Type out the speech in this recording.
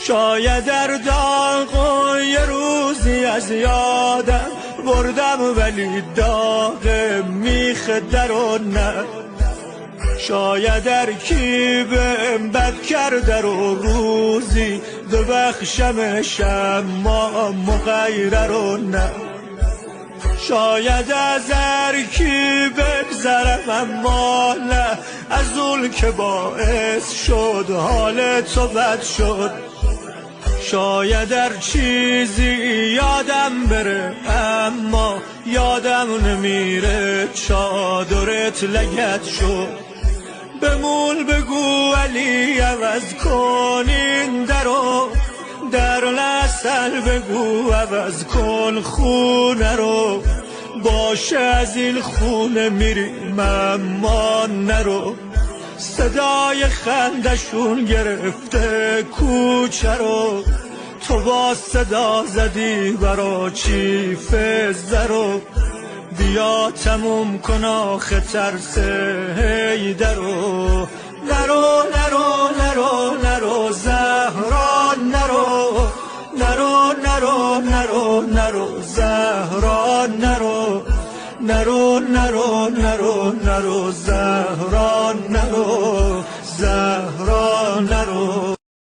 شاید در داغ یه روزی از یادم بردم، ولی داغ میخ درونه. شاید در کی بهم بد کرده رو روزی ببخشمش، اما مغیره رو نه. شاید از هر کی بگذرم، اما نه از اون که باعث شد حال تو بد شد. شاید هر چیزی یادم بره، اما یادم نمیره چادرت لگت شد. بمول بگو ولی عوض کن این درو، در لحظل بگو عوض کن خونه رو. باشه از این خونه میریم اما نرو. صدای خندشون گرفته کوچه رو، تو با صدا زدی برا چی فزرو. بیا تموم کن آخه ترس هیدرو. نرو نرو نرو نرو زهرا، نرو نرو نرو نرو نرو زهرا، نرو نرو نرو نرو نرو زهرا، نرو زهرا، نرو.